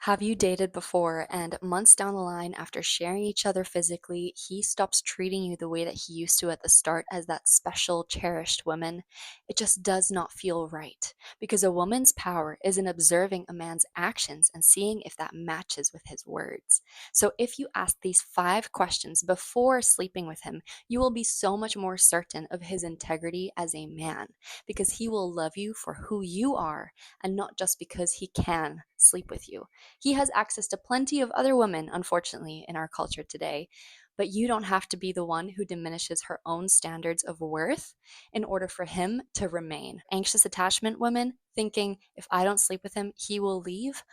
Have you dated before and months down the line, after sharing each other physically, he stops treating you the way that he used to at the start as that special, cherished woman? It just does not feel right because a woman's power is in observing a man's actions and seeing if that matches with his words. So, if you ask these 5 questions before sleeping with him, you will be so much more certain of his integrity as a man because he will love you for who you are and not just because he can sleep with you. He has access to plenty of other women, unfortunately, in our culture today. But you don't have to be the one who diminishes her own standards of worth in order for him to remain. Anxious attachment women thinking, if I don't sleep with him, he will leave.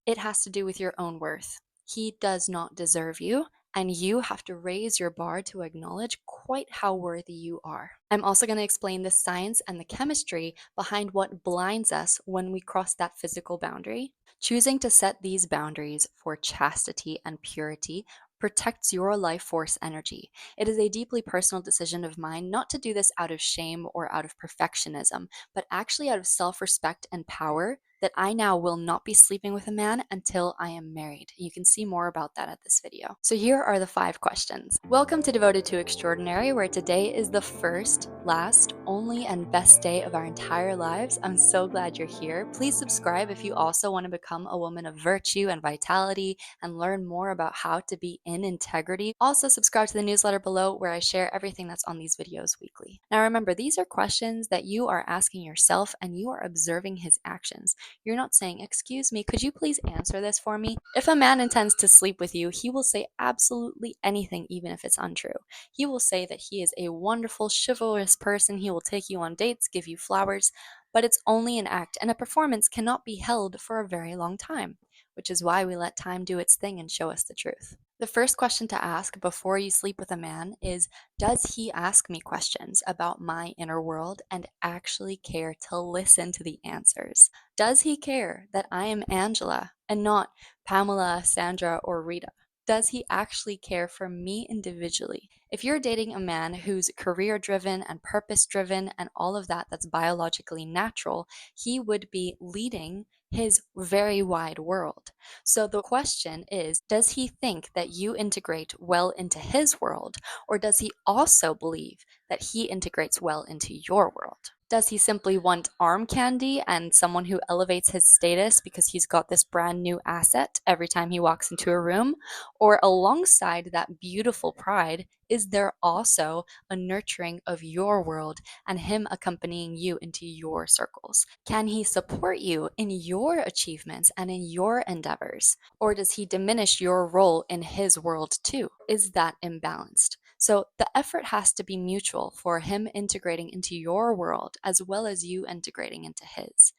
It has to do with your own worth. He does not deserve you, and you have to raise your bar to acknowledge quite how worthy you are. I'm also going to explain the science and the chemistry behind what blinds us when we cross that physical boundary. Choosing to set these boundaries for chastity and purity protects your life force energy. It is a deeply personal decision of mine not to do this out of shame or out of perfectionism, but actually out of self respect and power that I now will not be sleeping with a man until I am married. You can see more about that at this video. So here are the 5 questions. Welcome to Devoted to Extraordinary, where today is the first, last, only, and best day of our entire lives. I'm so glad you're here. Please subscribe if you also want to become a woman of virtue and vitality and learn more about how to be in integrity. Also, subscribe to the newsletter below where I share everything that's on these videos weekly. Now, remember, these are questions that you are asking yourself and you are observing his actions. You're not saying, "Excuse me, could you please answer this for me?" If a man intends to sleep with you, he will say absolutely anything, even if it's untrue. He will say that he is a wonderful, chivalrous person. He will take you on dates, give you flowers, but it's only an act, and a performance cannot be held for a very long time, which is why we let time do its thing and show us the truth. The first question to ask before you sleep with a man is, does he ask me questions about my inner world and actually care to listen to the answers? Does he care that I am Angela and not Pamela, Sandra, or Rita? Does he actually care for me individually? If you're dating a man who's career driven and purpose driven and all of that that's biologically natural, he would be leading his very wide world. So the question is, does he think that you integrate well into his world, or does he also believe that he integrates well into your world? Does he simply want arm candy and someone who elevates his status because he's got this brand new asset every time he walks into a room? Or alongside that beautiful pride, is there also a nurturing of your world and him accompanying you into your circles? Can he support you in your achievements and in your endeavors? Or does he diminish your role in his world too? Is that imbalanced? So the effort has to be mutual for him integrating into your world as well as you integrating into his.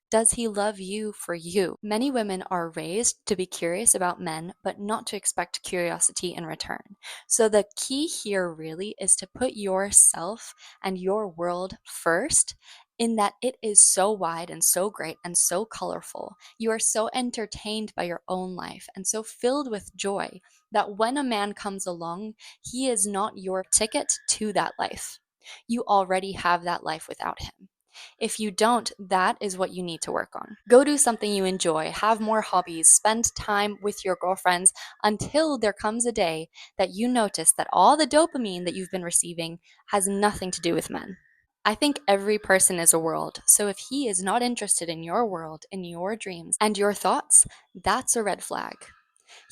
Does he love you for you? Many women are raised to be curious about men, but not to expect curiosity in return. So the key here really is to put yourself and your world first, in that it is so wide and so great and so colorful. You are so entertained by your own life and so filled with joy that when a man comes along, he is not your ticket to that life. You already have that life without him. If you don't, that is what you need to work on. Go do something you enjoy, have more hobbies, spend time with your girlfriends until there comes a day that you notice that all the dopamine that you've been receiving has nothing to do with men. I think every person is a world, so if he is not interested in your world, in your dreams, and your thoughts, that's a red flag.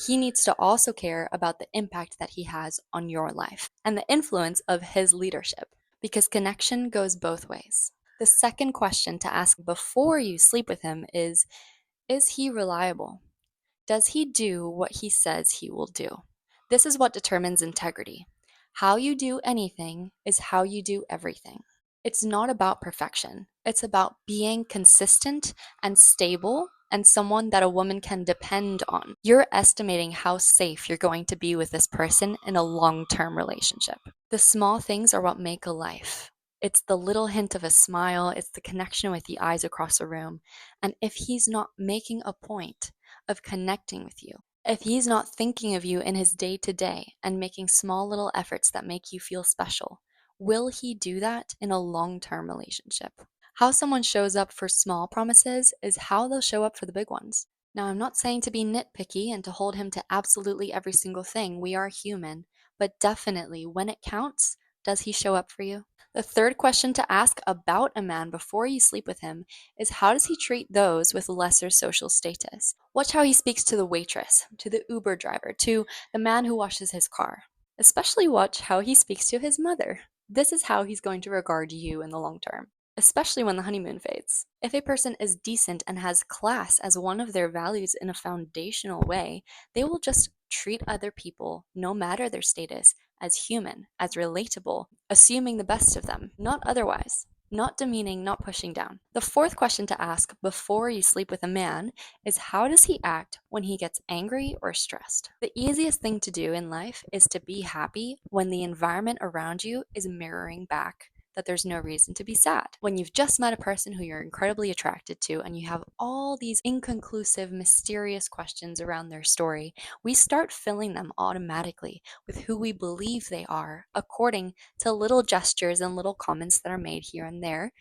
He needs to also care about the impact that he has on your life and the influence of his leadership, because connection goes both ways. The second question to ask before you sleep with him is he reliable? Does he do what he says he will do? This is what determines integrity. How you do anything is how you do everything. It's not about perfection. It's about being consistent and stable and someone that a woman can depend on. You're estimating how safe you're going to be with this person in a long-term relationship. The small things are what make a life. It's the little hint of a smile, it's the connection with the eyes across a room. And if he's not making a point of connecting with you, if he's not thinking of you in his day to day and making small little efforts that make you feel special, will he do that in a long term relationship? How someone shows up for small promises is how they'll show up for the big ones. Now, I'm not saying to be nitpicky and to hold him to absolutely every single thing. We are human. But definitely, when it counts, does he show up for you? The third question to ask about a man before you sleep with him is, how does he treat those with lesser social status? Watch how he speaks to the waitress, to the Uber driver, to the man who washes his car. Especially watch how he speaks to his mother. This is how he's going to regard you in the long term, especially when the honeymoon fades. If a person is decent and has class as one of their values in a foundational way, they will just treat other people, no matter their status, as human, as relatable, assuming the best of them, not otherwise. Not demeaning, not pushing down. The fourth question to ask before you sleep with a man is, how does he act when he gets angry or stressed? The easiest thing to do in life is to be happy when the environment around you is mirroring back that there's no reason to be sad. When you've just met a person who you're incredibly attracted to and you have all these inconclusive, mysterious questions around their story, we start filling them automatically with who we believe they are according to little gestures and little comments that are made here and there,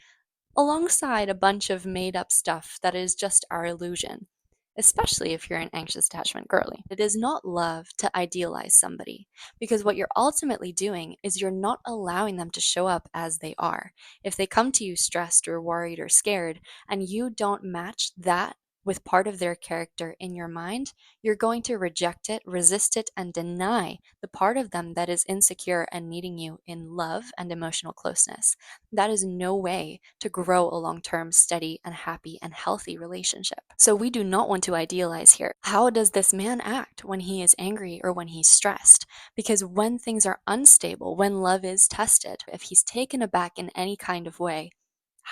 alongside a bunch of made up stuff that is just our illusion, especially if you're an anxious attachment girly. It is not love to idealize somebody, because what you're ultimately doing is you're not allowing them to show up as they are. If they come to you stressed or worried or scared, and you don't match that with part of their character in your mind, you're going to reject it, resist it, and deny the part of them that is insecure and needing you in love and emotional closeness. That is no way to grow a long term, steady, and happy and healthy relationship. So, we do not want to idealize here. How does this man act when he is angry or when he's stressed? Because when things are unstable, when love is tested, if he's taken aback in any kind of way,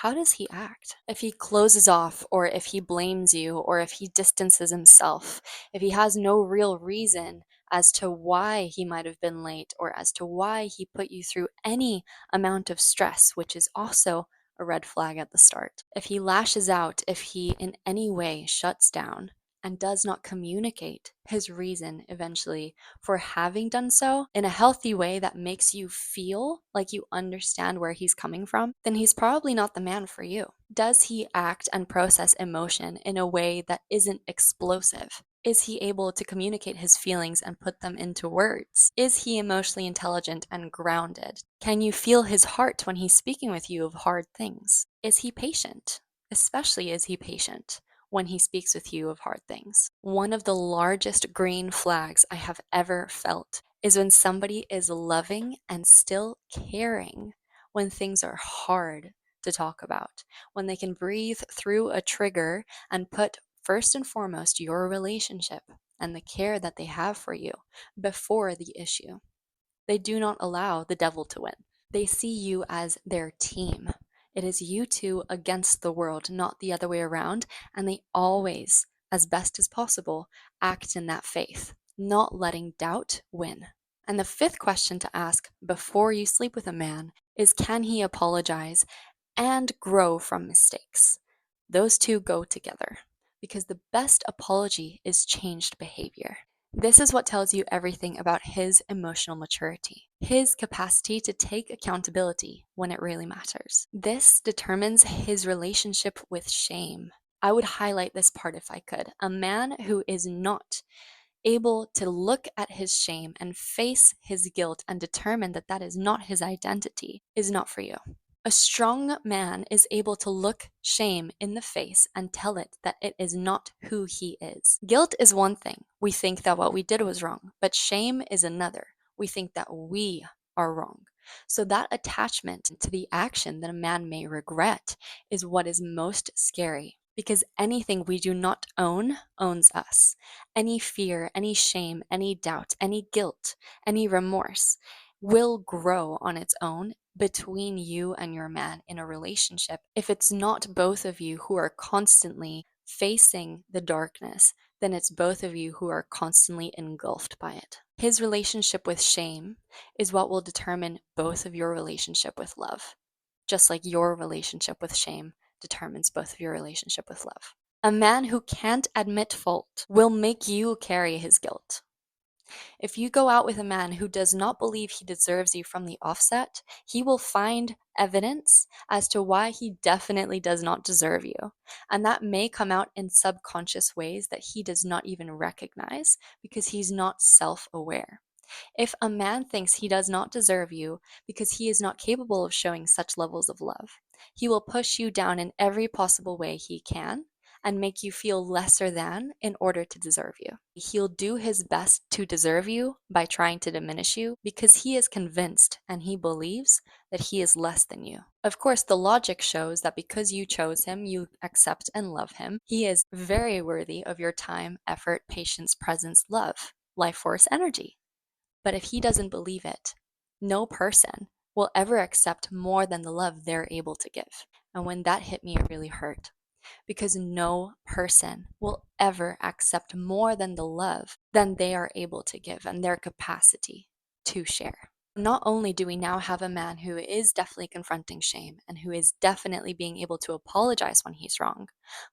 how does he act? If he closes off, or if he blames you, or if he distances himself, if he has no real reason as to why he might have been late, or as to why he put you through any amount of stress, which is also a red flag at the start. If he lashes out, if he in any way shuts down and does not communicate his reason eventually for having done so in a healthy way that makes you feel like you understand where he's coming from, then he's probably not the man for you. Does he act and process emotion in a way that isn't explosive? Is he able to communicate his feelings and put them into words? Is he emotionally intelligent and grounded? Can you feel his heart when he's speaking with you of hard things? Is he patient? Especially, is he patient when he speaks with you of hard things? One of the largest green flags I have ever felt is when somebody is loving and still caring when things are hard to talk about, when they can breathe through a trigger and put first and foremost your relationship and the care that they have for you before the issue. They do not allow the devil to win. They see you as their team. It is you two against the world, not the other way around. And they always, as best as possible, act in that faith, not letting doubt win. And the fifth question to ask before you sleep with a man is, can he apologize and grow from mistakes? Those two go together, because the best apology is changed behavior. This is what tells you everything about his emotional maturity, his capacity to take accountability when it really matters. This determines his relationship with shame. I would highlight this part if I could. A man who is not able to look at his shame and face his guilt and determine that that is not his identity is not for you. A strong man is able to look shame in the face and tell it that it is not who he is. Guilt is one thing. We think that what we did was wrong, but shame is another. We think that we are wrong. So that attachment to the action that a man may regret is what is most scary, because anything we do not own owns us. Any fear, any shame, any doubt, any guilt, any remorse will grow on its own between you and your man in a relationship if it's not both of you who are constantly facing the darkness, then it's both of you who are constantly engulfed by it. His relationship with shame is what will determine both of your relationship with love, just like your relationship with shame determines both of your relationship with love. A man who can't admit fault will make you carry his guilt. If you go out with a man who does not believe he deserves you from the offset, he will find evidence as to why he definitely does not deserve you. And that may come out in subconscious ways that he does not even recognize because he's not self aware. If a man thinks he does not deserve you because he is not capable of showing such levels of love, he will push you down in every possible way he can and make you feel lesser than in order to deserve you. He'll do his best to deserve you by trying to diminish you because he is convinced and he believes that he is less than you. Of course, the logic shows that because you chose him, you accept and love him. He is very worthy of your time, effort, patience, presence, love, life force, energy. But if he doesn't believe it, no person will ever accept more than the love they're able to give. And when that hit me, it really hurt because no person will ever accept more than the love than they are able to give and their capacity to share. Not only do we now have a man who is definitely confronting shame and who is definitely being able to apologize when he's wrong,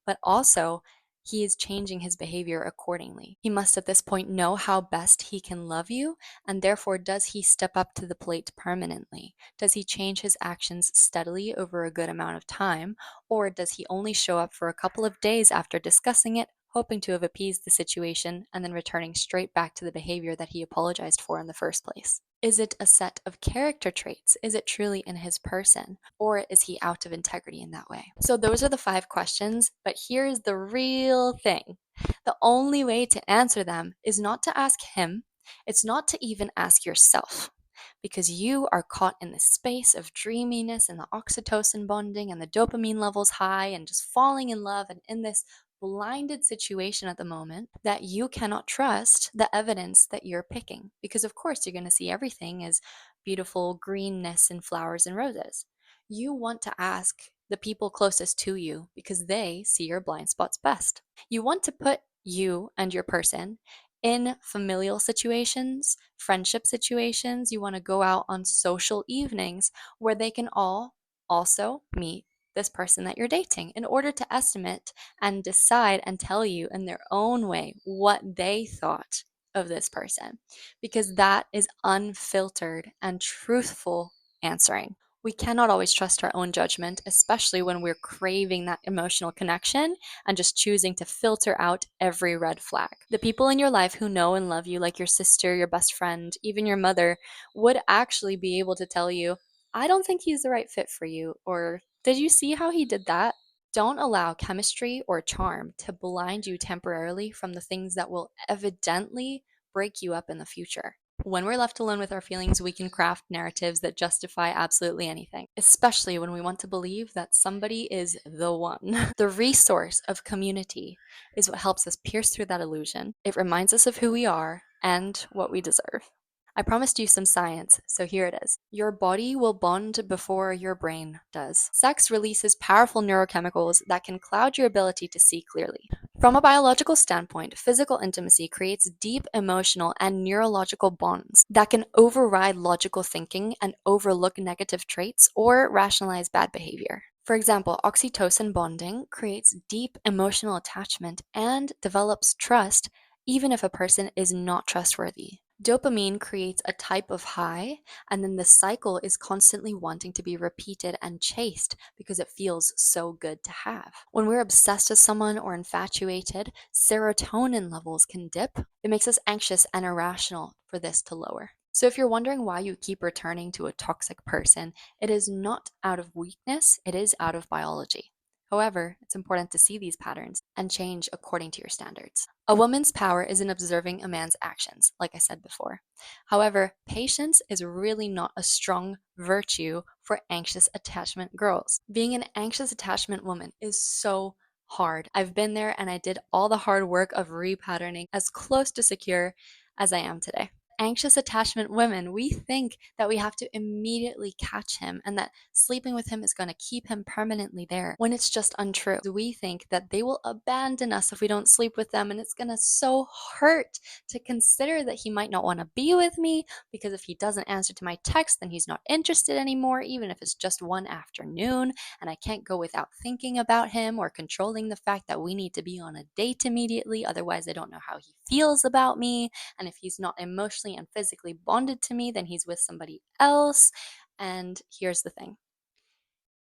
but also he is changing his behavior accordingly. He must at this point know how best he can love you, and therefore, does he step up to the plate permanently? Does he change his actions steadily over a good amount of time, or does he only show up for a couple of days after discussing it, hoping to have appeased the situation, and then returning straight back to the behavior that he apologized for in the first place? Is it a set of character traits? Is it truly in his person? Or is he out of integrity in that way? So, those are the 5 questions, but here's the real thing. The only way to answer them is not to ask him, it's not to even ask yourself, because you are caught in this space of dreaminess and the oxytocin bonding and the dopamine levels high and just falling in love and in this blinded situation at the moment that you cannot trust the evidence that you're picking. Because, of course, you're going to see everything as beautiful greenness and flowers and roses. You want to ask the people closest to you because they see your blind spots best. You want to put you and your person in familial situations, friendship situations. You want to go out on social evenings where they can all also meet this person that you're dating in order to estimate and decide and tell you in their own way what they thought of this person, because that is unfiltered and truthful answering. We cannot always trust our own judgment, especially when we're craving that emotional connection and just choosing to filter out every red flag. The people in your life who know and love you, like your sister, your best friend, even your mother, would actually be able to tell you, I don't think he's the right fit for you, or did you see how he did that? Don't allow chemistry or charm to blind you temporarily from the things that will evidently break you up in the future. When we're left alone with our feelings, we can craft narratives that justify absolutely anything, especially when we want to believe that somebody is the one. The resource of community is what helps us pierce through that illusion. It reminds us of who we are and what we deserve. I promised you some science, so here it is. Your body will bond before your brain does. Sex releases powerful neurochemicals that can cloud your ability to see clearly. From a biological standpoint, physical intimacy creates deep emotional and neurological bonds that can override logical thinking and overlook negative traits or rationalize bad behavior. For example, oxytocin bonding creates deep emotional attachment and develops trust even if a person is not trustworthy. Dopamine creates a type of high, and then the cycle is constantly wanting to be repeated and chased because it feels so good to have. When we're obsessed with someone or infatuated, serotonin levels can dip. It makes us anxious and irrational for this to lower. So, if you're wondering why you keep returning to a toxic person, it is not out of weakness, it is out of biology. However, it's important to see these patterns and change according to your standards. A woman's power is in observing a man's actions, like I said before. However, patience is really not a strong virtue for anxious attachment girls. Being an anxious attachment woman is so hard. I've been there and I did all the hard work of repatterning as close to secure as I am today. Anxious attachment women, we think that we have to immediately catch him and that sleeping with him is going to keep him permanently there when it's just untrue. We think that they will abandon us if we don't sleep with them, and it's going to so hurt to consider that he might not want to be with me because if he doesn't answer to my text, then he's not interested anymore, even if it's just one afternoon, and I can't go without thinking about him or controlling the fact that we need to be on a date immediately. Otherwise, I don't know how he feels about me. And if he's not emotionally and physically bonded to me, then he's with somebody else. And here's the thing.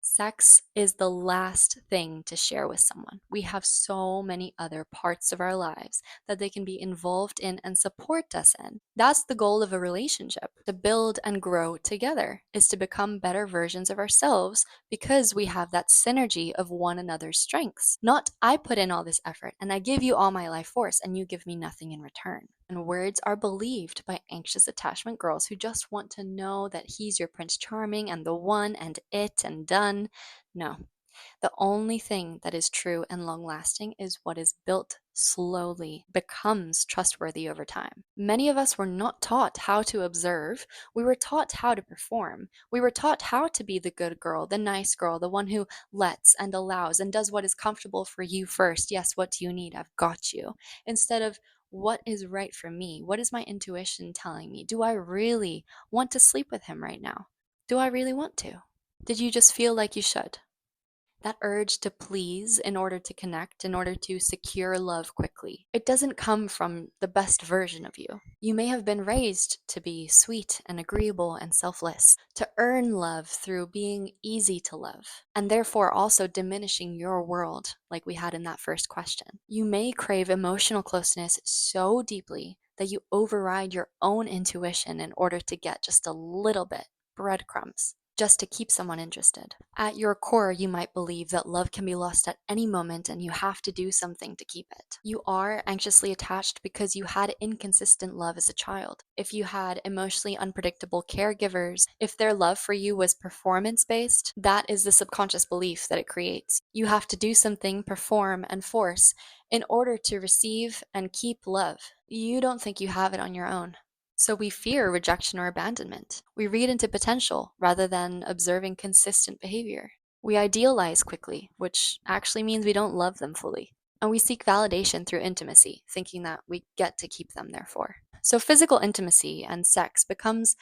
Sex is the last thing to share with someone. We have so many other parts of our lives that they can be involved in and support us in. That's the goal of a relationship, to build and grow together, is to become better versions of ourselves because we have that synergy of one another's strengths. Not I put in all this effort and I give you all my life force and you give me nothing in return. And words are believed by anxious attachment girls who just want to know that he's your Prince Charming and the one and it and done. No, the only thing that is true and long lasting is what is built slowly, becomes trustworthy over time. Many of us were not taught how to observe. We were taught how to perform. We were taught how to be the good girl, the nice girl, the one who lets and allows and does what is comfortable for you first. Yes, what do you need? I've got you. Instead of what is right for me? What is my intuition telling me? Do I really want to sleep with him right now? Do I really want to? Did you just feel like you should? That urge to please in order to connect, in order to secure love quickly. It doesn't come from the best version of you. You may have been raised to be sweet and agreeable and selfless, to earn love through being easy to love, and therefore also diminishing your world, like we had in that first question. You may crave emotional closeness so deeply that you override your own intuition in order to get just a little bit, breadcrumbs, just to keep someone interested. At your core, you might believe that love can be lost at any moment and you have to do something to keep it. You are anxiously attached because you had inconsistent love as a child. If you had emotionally unpredictable caregivers, if their love for you was performance based, that is the subconscious belief that it creates. You have to do something, perform, and force in order to receive and keep love. You don't think you have it on your own. So we fear rejection or abandonment. We read into potential rather than observing consistent behavior. We idealize quickly, which actually means we don't love them fully. And we seek validation through intimacy, thinking that we get to keep them therefore. So physical intimacy and sex becomes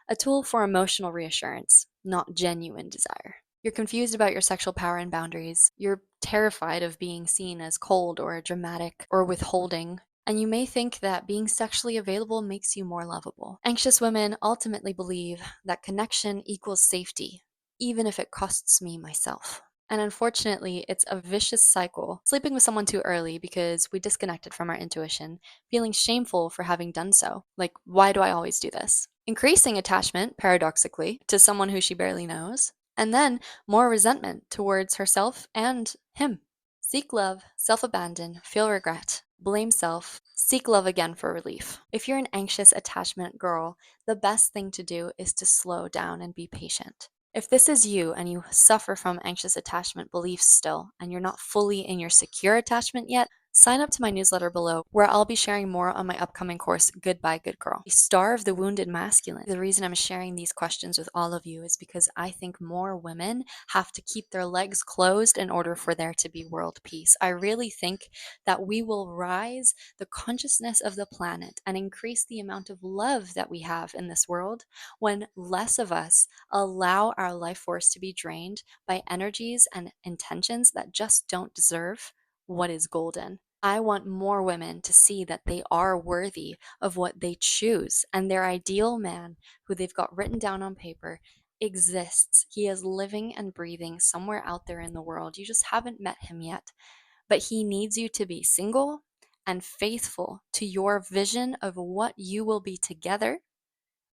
a tool for emotional reassurance, not genuine desire. You're confused about your sexual power and boundaries. You're terrified of being seen as cold or dramatic or withholding. And you may think that being sexually available makes you more lovable. Anxious women ultimately believe that connection equals safety, even if it costs me myself. And unfortunately, it's a vicious cycle. Sleeping with someone too early because we disconnected from our intuition, feeling shameful for having done so. Like, why do I always do this? Increasing attachment, paradoxically, to someone who she barely knows. And then more resentment towards herself and him. Seek love, self abandon, feel regret, blame self, seek love again for relief. If you're an anxious attachment girl, the best thing to do is to slow down and be patient. If this is you and you suffer from anxious attachment beliefs still, and you're not fully in your secure attachment yet, sign up to my newsletter below where I'll be sharing more on my upcoming course, Goodbye Good Girl. Starve the Wounded Masculine. The reason I'm sharing these questions with all of you is because I think more women have to keep their legs closed in order for there to be world peace. I really think that we will rise the consciousness of the planet and increase the amount of love that we have in this world when less of us allow our life force to be drained by energies and intentions that just don't deserve what is golden. I want more women to see that they are worthy of what they choose, and their ideal man, who they've got written down on paper, exists. He is living and breathing somewhere out there in the world. You just haven't met him yet, but he needs you to be single and faithful to your vision of what you will be together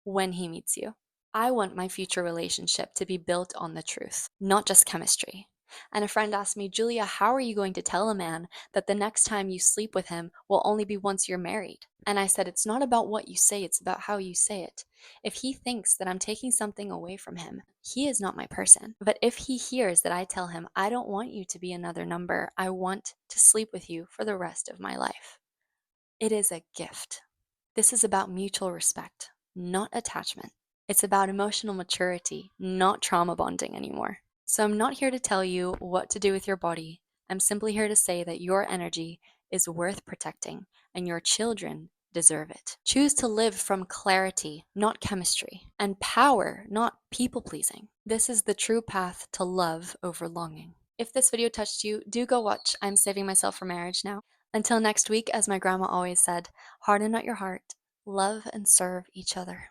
when he meets you. I want my future relationship to be built on the truth, not just chemistry. And a friend asked me, Julia, how are you going to tell a man that the next time you sleep with him will only be once you're married? And I said, it's not about what you say, it's about how you say it. If he thinks that I'm taking something away from him, he is not my person. But if he hears that I tell him, I don't want you to be another number, I want to sleep with you for the rest of my life, it is a gift. This is about mutual respect, not attachment. It's about emotional maturity, not trauma bonding anymore. So I'm not here to tell you what to do with your body. I'm simply here to say that your energy is worth protecting and your children deserve it. Choose to live from clarity, not chemistry, and power, not people pleasing. This is the true path to love over longing. If this video touched you, do go watch I'm Saving Myself for Marriage now. Until next week, as my grandma always said, harden not your heart, love and serve each other.